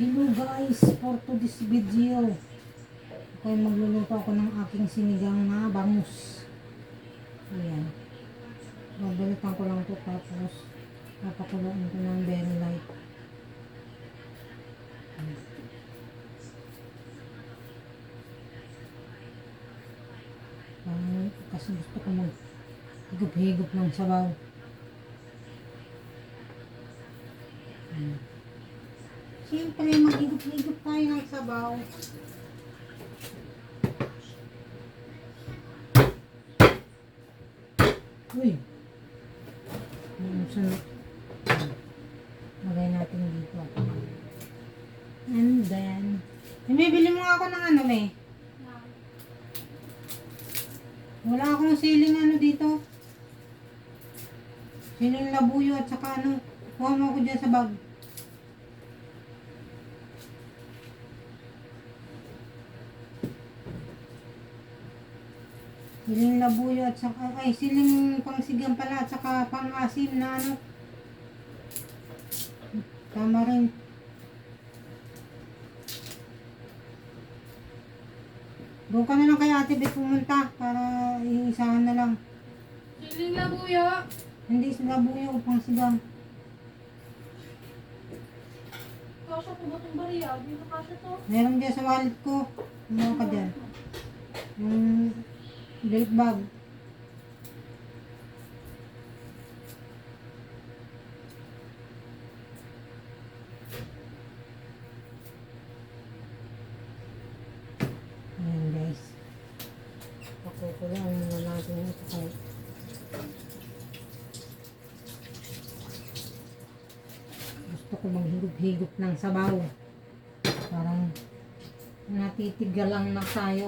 Hello guys, for today's video, okay, magluluto ako ng aking sinigang na bangus. Ayan. Babalitan ko lang ito tapos papakuloan ko ng very light. Kasi gusto ko mag-higop-higop ng sabaw. Siyempre, mag-higop-higop tayo ng sabaw. Uy! Lagay natin dito. And then, bibili mo nga ako ng ano eh. Wala akong siling ano dito. Siling labuyo at saka ano. Kuha mo ako dyan sa bag. Siling labuyo at saka, ay siling pangsigang pala at saka pang-asim na ano. Tama rin. Doon ka na lang kay Ate Beth pumunta para iisahan na lang. Siling labuyo. Hindi labuyo, pangsigang. Kasha po ba itong bariya? Hindi na kasha to. Meron dyan sa wallet ko. Ano ka dyan? Yung belt bag. Ayan guys. Pakukulaan muna natin ito kayo. Gusto ko maghigop-higop ng sabaw. Parang natitiga lang na tayo.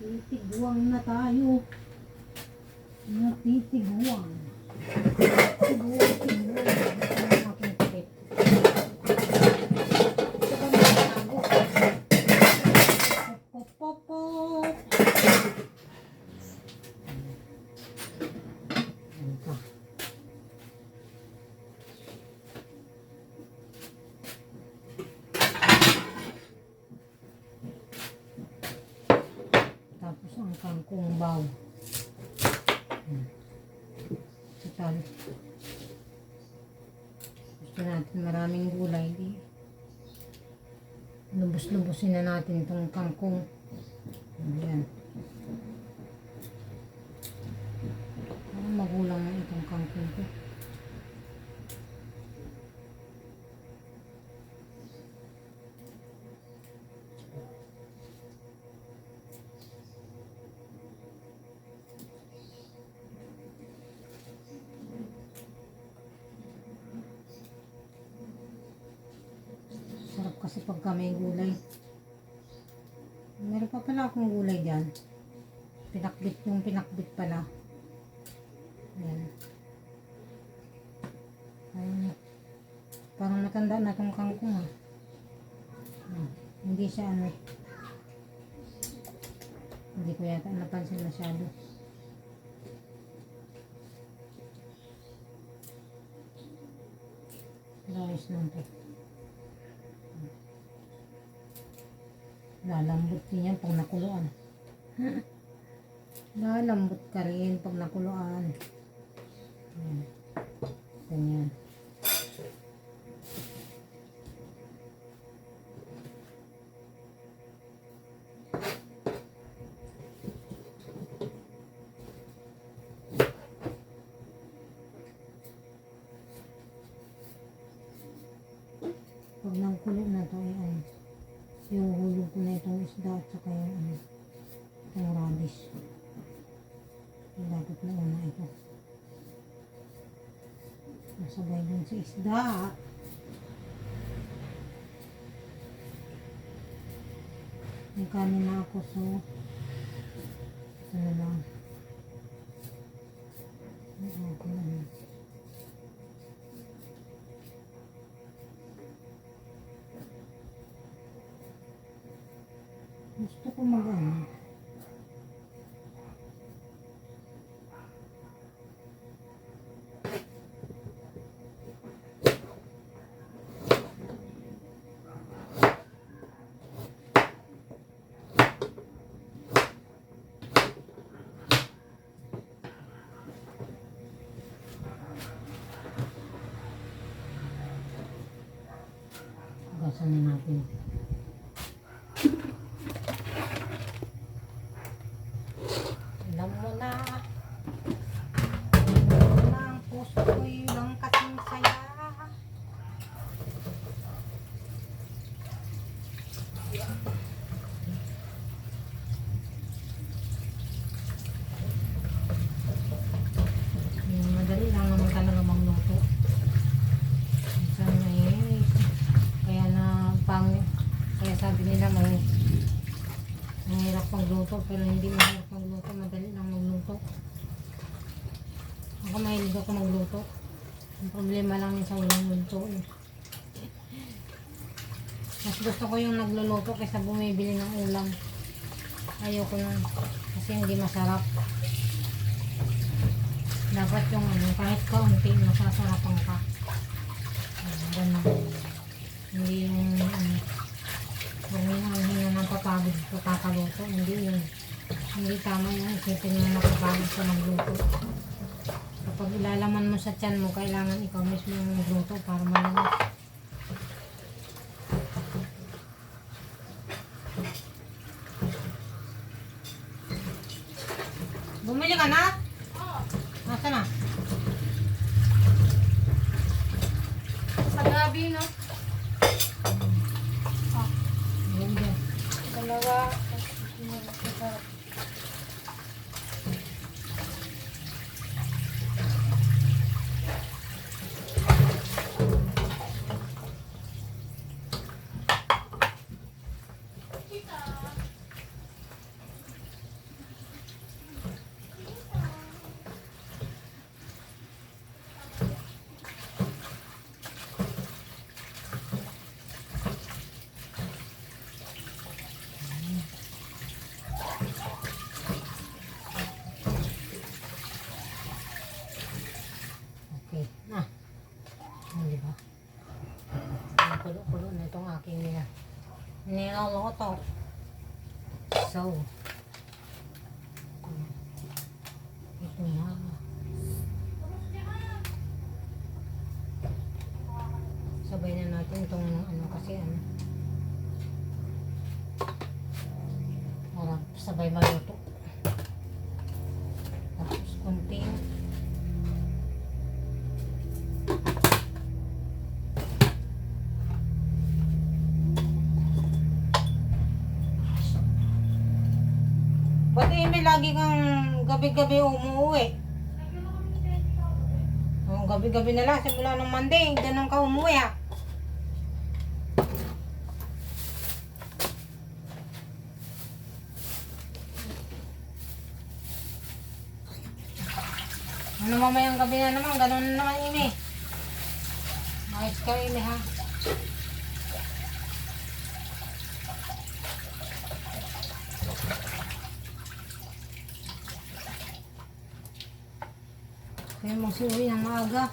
Natitiguang na tayo. Natitiguang. Tiguang. Ito ang aking kapit. Ito ba nagtatago? Pop. Ayan pa. Tapos ang kangkong baw. Total. Gusto natin maraming gulay. Lubos-lubosin na natin itong kangkong. Ayan. Parang magulang na itong kangkong ko. Sarap kasi pagka may gulay. Meron pa pala akong gulay dyan. Pinakbit pala. Ayan. Parang matanda na itong kangkong ha. Hindi siya ano. Hindi ko yata napansin masyado. Ayos lang ito. Lalambot din yan pag nakuluan. Lalambot ka rin pag nakuluan. Ayan. Ganyan. Pag nangkulo na ito ay ano. Yung hulog ko na itong isda at saka yung itong radish. Dapat na una ito. Masabay dun sa isda. May kanin na ako so ito na lang. Okay na lang. Gusto ko mag-ano. Buksan na natin. Alam mo na. Alam mo na ang puso ko'y lang kasing saya. Madali lang naman talaga magluto. Minsan kaya sabi nila mahirap magluto, pero hindi mahirap magluto, madali lang magluto. Ako mahilig ako magluto. Ang problema lang yun sa walang luto eh. Mas gusto ko yung nagluluto kaysa bumibili ng ulam. Ayoko nun kasi hindi masarap. Dapat yung kahit kaunti masasarapan ka. Ganun. Hindi yung huwag mo yung hina ng papagod ko kakaluto. Hindi yun. Hindi tama yung isipin mo napapagod ka magluto. Kapag ilalaman mo sa tiyan mo, kailangan ikaw mismo yung magluto para malinis. Bumili ka na? Oo. Nasaan na? Sa gabi, no? Ayun dyan. Dalawa. Okay. Na. Hindi ba? Ang kulo-kulo na itong aking niloloto. So, ito na. Sabay na natin itong kasi para sabay maluto. Tapos konting ba't Amy lagi kang gabi-gabi umuwi? Oh, gabi-gabi na lang simula ng Monday, ganun ka umuwi ah. Ano mamayang gabi na naman, ganun na naman Amy. Ayos ka Amy ha. Kaya magsiuwi ng maaga.